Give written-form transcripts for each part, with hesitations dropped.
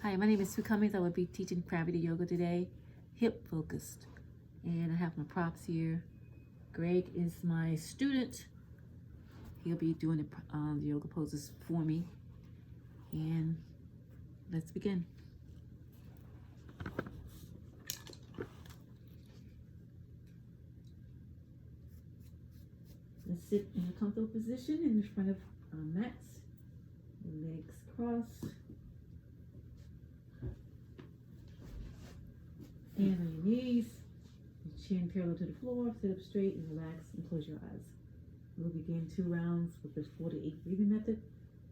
Hi, my name is Sue Cummings. I will be teaching gravity yoga today, hip focused. And I have my props here. Greg is my student. He'll be doing the yoga poses for me. And let's begin. Let's sit in a comfortable position in front of our mats. Legs crossed. Hands on your knees. Your chin parallel to the floor. Sit up straight and relax and close your eyes. We'll begin 2 rounds with the 4 to 8 breathing method.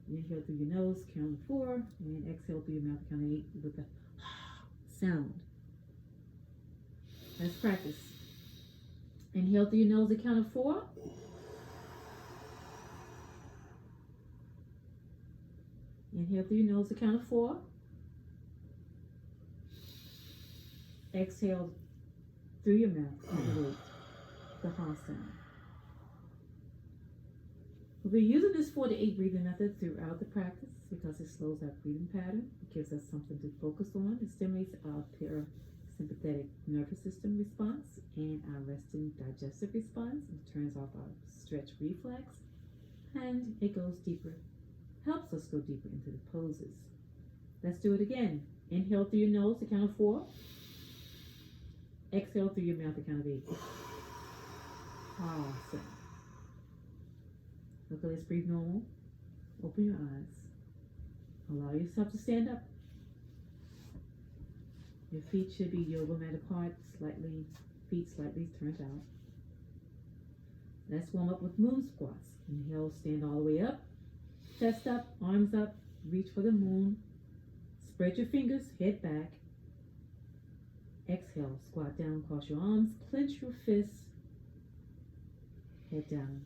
Inhale through your nose, count 4, and exhale through your mouth, count 8 with a sound. Let's practice. Inhale through your nose, count of 4. Inhale through your nose, count of 4. Exhale through your mouth, count of 8. The ha sound. We'll be using this 4 to 8 breathing method throughout the practice because it slows our breathing pattern. It gives us something to focus on. It stimulates our parasympathetic nervous system response and our resting digestive response. It turns off our stretch reflex and it goes deeper, helps us go deeper into the poses. Let's do it again. Inhale through your nose to count of 4. Exhale through your mouth to count of 8. Awesome. Okay, let's breathe normal. Open your eyes. Allow yourself to stand up. Your feet should be yoga mat apart, feet slightly turned out. Let's warm up with moon squats. Inhale, stand all the way up. Chest up, arms up, reach for the moon. Spread your fingers, head back. Exhale, squat down, cross your arms, clench your fists, head down.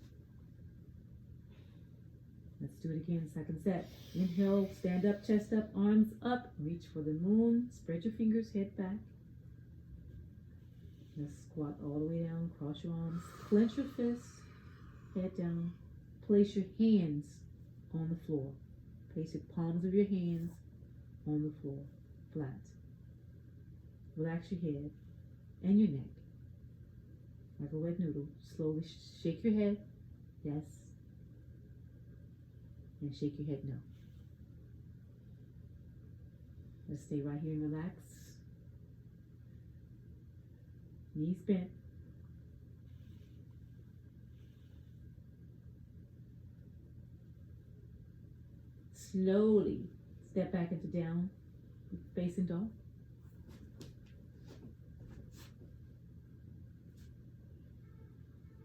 Let's do it again, second set. Inhale, stand up, chest up, arms up, reach for the moon, spread your fingers, head back. Let's squat all the way down, cross your arms, clench your fists, head down. Place your hands on the floor. Place your palms of your hands on the floor, flat. Relax your head and your neck. Like a wet noodle. Slowly shake your head, yes. And shake your head no. Let's stay right here and relax. Knees bent. Slowly step back into down facing dog.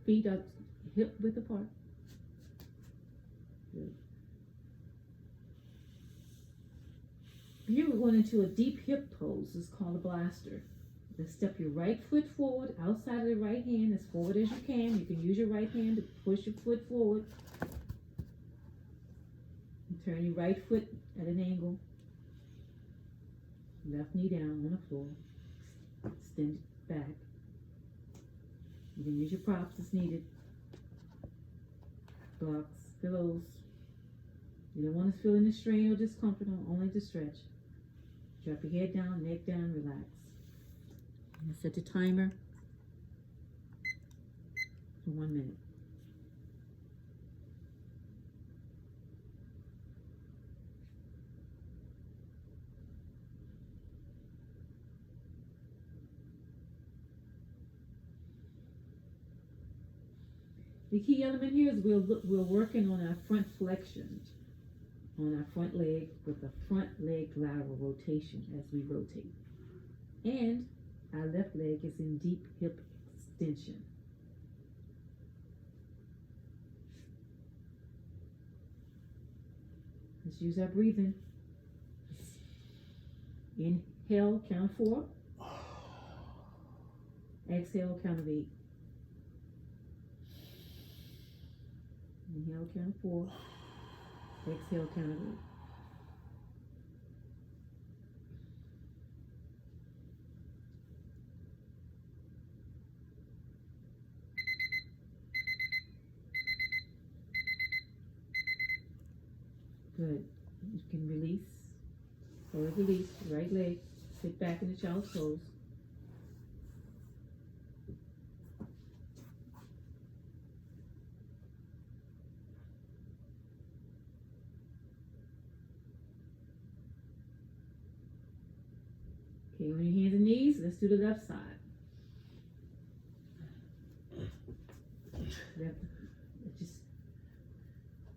Feet up hip width apart. Good. Here we're going into a deep hip pose. It's called a blaster. Let's step your right foot forward outside of the right hand as forward as you can. You can use your right hand to push your foot forward. And turn your right foot at an angle. Left knee down on the floor. Extend it back. You can use your props as needed. Blocks, pillows. You don't want to feel any strain or discomfort, only to stretch. Drop your head down, neck down, relax. And set the timer for 1 minute. The key element here is we're working on our front flexion, on our front leg with a front leg lateral rotation as we rotate. And our left leg is in deep hip extension. Let's use our breathing. Inhale, count 4. Exhale, count of 8. Inhale, count 4. Exhale, count of 8. Good. You can release Slowly release the right leg. Sit back in the child's pose. Okay, on your hands and knees, let's do the left side. Just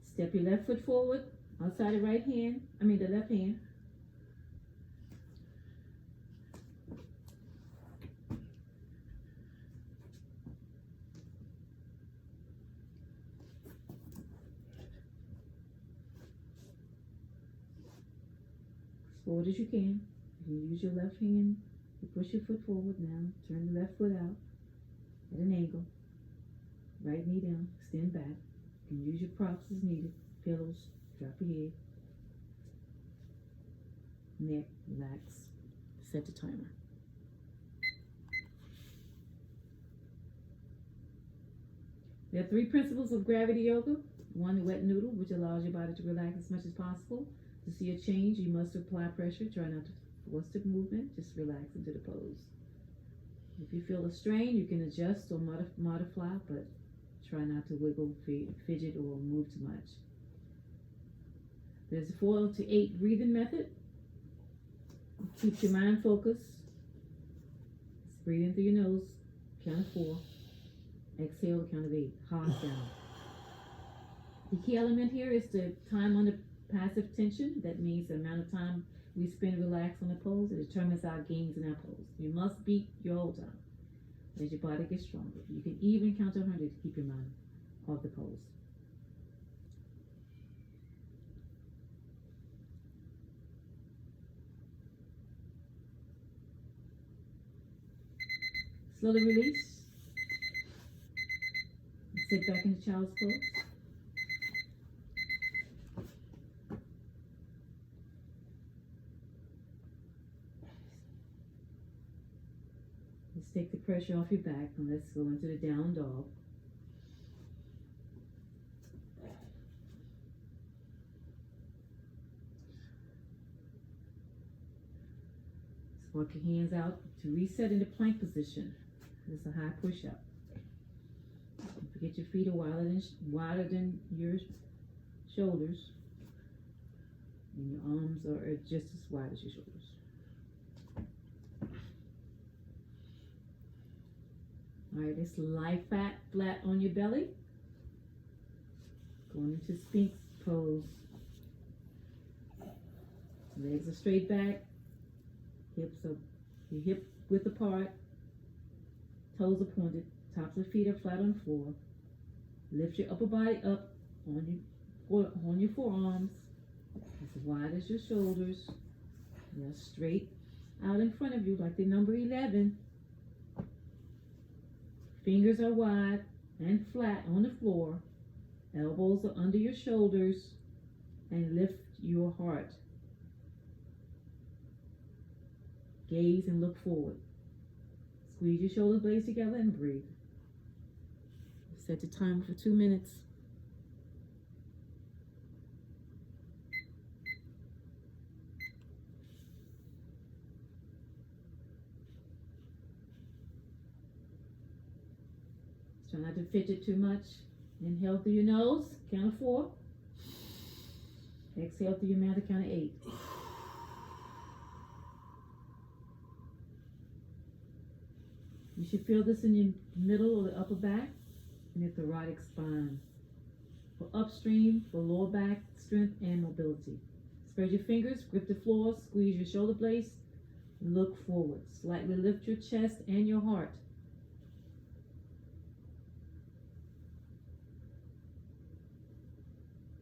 step your left foot forward, outside the right hand, the left hand. As forward as you can. You can use your left hand to push your foot forward now. Turn the left foot out at an angle. Right knee down, extend back. You can use your props as needed. Pillows, drop your head. Neck, relax. Set the timer. There are 3 principles of gravity yoga. 1, the wet noodle, which allows your body to relax as much as possible. To see a change, you must apply pressure. Try not to force the movement. Just relax into the pose. If you feel a strain, you can adjust or modify, but try not to wiggle, fidget, or move too much. There's a 4 to 8 breathing method. Keep your mind focused. Just breathe in through your nose. Count of 4. Exhale, count of 8. Hard down. The key element here is the time under passive tension. That means the amount of time we spend relaxed on the pose. It determines our gains in our pose. You must beat your whole time as your body gets stronger. You can even count to 100 to keep your mind off the pose. Slowly release. And sit back in the child's pose. Let's take the pressure off your back and let's go into the down dog. Walk your hands out to reset into plank position. This is a high push-up. Don't forget your feet are wider than your shoulders. And your arms are just as wide as your shoulders. Alright, let's lie flat on your belly. Going into Sphinx pose. Legs are straight back. Hips are your hip width apart. Toes are pointed. Tops of feet are flat on the floor. Lift your upper body up on your forearms as wide as your shoulders. They're straight out in front of you like the number 11. Fingers are wide and flat on the floor. Elbows are under your shoulders. And lift your heart. Gaze and look forward. Squeeze your shoulder blades together and breathe. Set the timer for 2 minutes. Try not to fidget too much. Inhale through your nose, count of 4. Exhale through your mouth, count of 8. You should feel this in your middle or the upper back and your thoracic spine. For upstream, for lower back strength and mobility. Spread your fingers, grip the floor, squeeze your shoulder blades, look forward. Slightly lift your chest and your heart.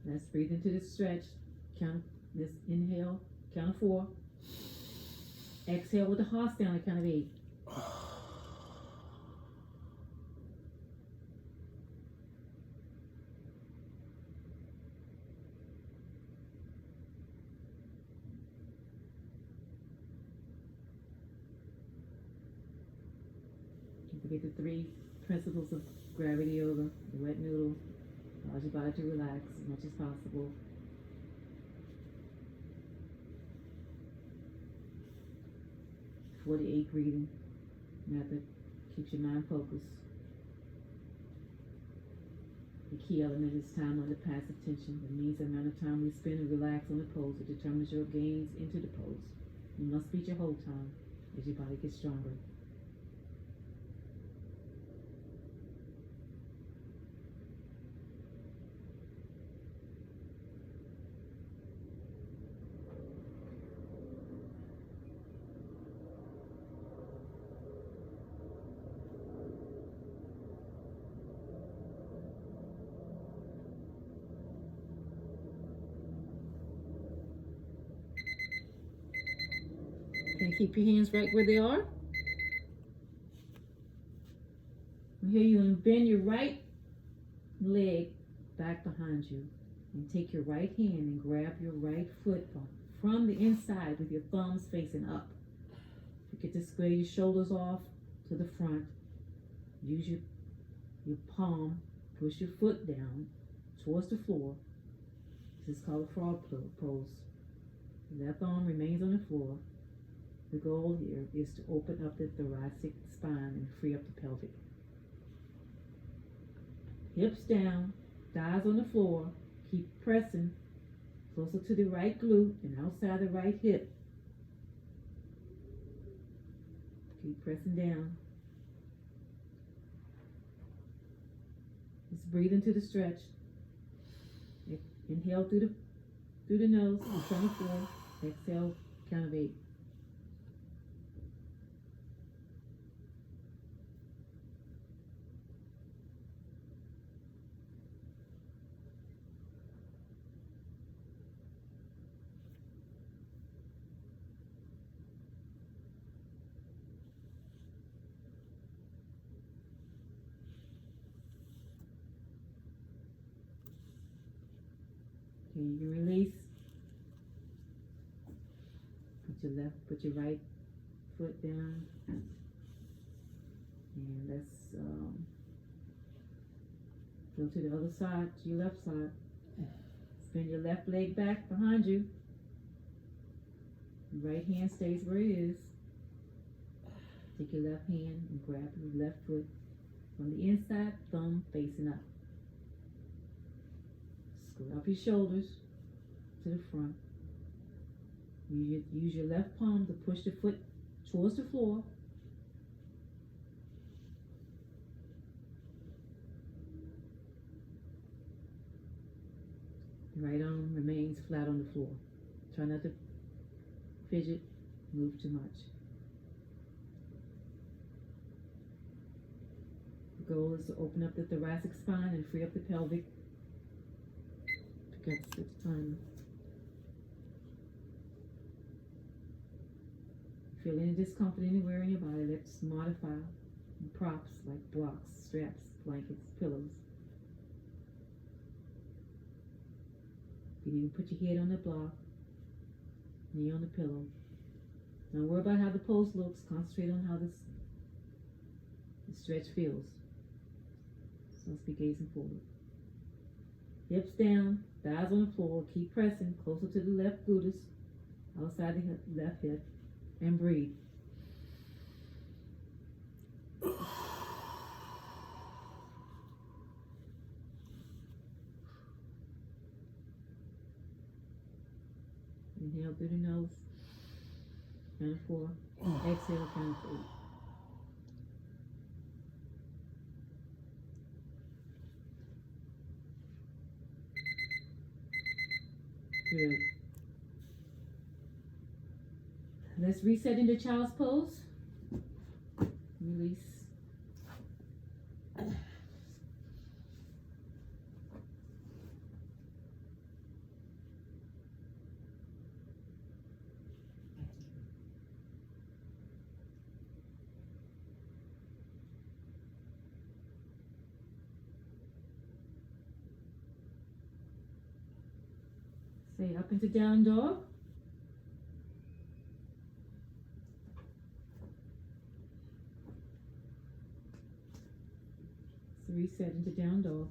Let's breathe into this stretch. Let's inhale, count of 4. Exhale with the heart down, count of 8. Forget the 3 principles of gravity yoga. The wet noodle allows your body to relax as much as possible. 48 breathing method. Keeps your mind focused. The key element is time under passive tension. It means the amount of time we spend and relax on the pose. It determines your gains into the pose. You must beat your whole time as your body gets stronger. Okay, keep your hands right where they are. From here, you're going to bend your right leg back behind you and take your right hand and grab your right foot from the inside with your thumbs facing up. You get to square your shoulders off to the front. Use your palm, push your foot down towards the floor. This is called a frog pose. Left arm remains on the floor. The goal here is to open up the thoracic spine and free up the pelvic. Hips down, thighs on the floor. Keep pressing closer to the right glute and outside the right hip. Keep pressing down. Just breathe into the stretch. Inhale through the nose, count of 4. Exhale, count of 8. Okay, you release. Put your right foot down. And let's go to the other side, to your left side. Bend your left leg back behind you. Right hand stays where it is. Take your left hand and grab your left foot from the inside, thumb facing up. Square up your shoulders to the front. Use your left palm to push the foot towards the floor. The right arm remains flat on the floor. Try not to fidget, move too much. The goal is to open up the thoracic spine and free up the pelvic. Pick up the time. Feel any discomfort anywhere in your body, let's modify props like blocks, straps, blankets, pillows. You can even put your head on the block, knee on the pillow. Don't worry about how the pose looks, concentrate on how the stretch feels. So let's be gazing forward. Hips down, thighs on the floor, keep pressing closer to the left gluteus, outside the left hip. And breathe. Inhale through the nose. Count of 4. Exhale, count of 8. Good. Let's reset into child's pose. Release. Say up into down dog. Reset into down dog.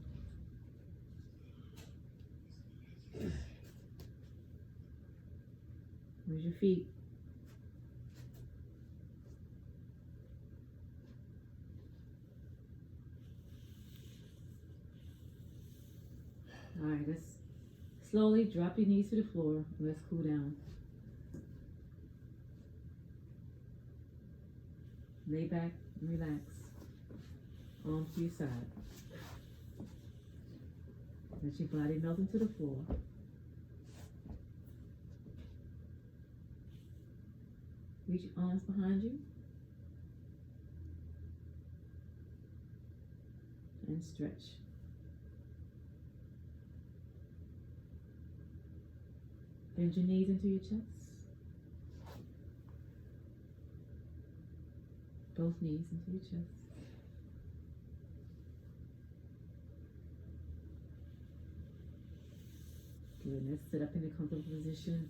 Raise your feet. Alright, let's slowly drop your knees to the floor. Let's cool down. Lay back and relax. Arms to your side. Let your body melt into the floor. Reach your arms behind you. And stretch. Bend your knees into your chest. Both knees into your chest. Good. Let's sit up in a comfortable position.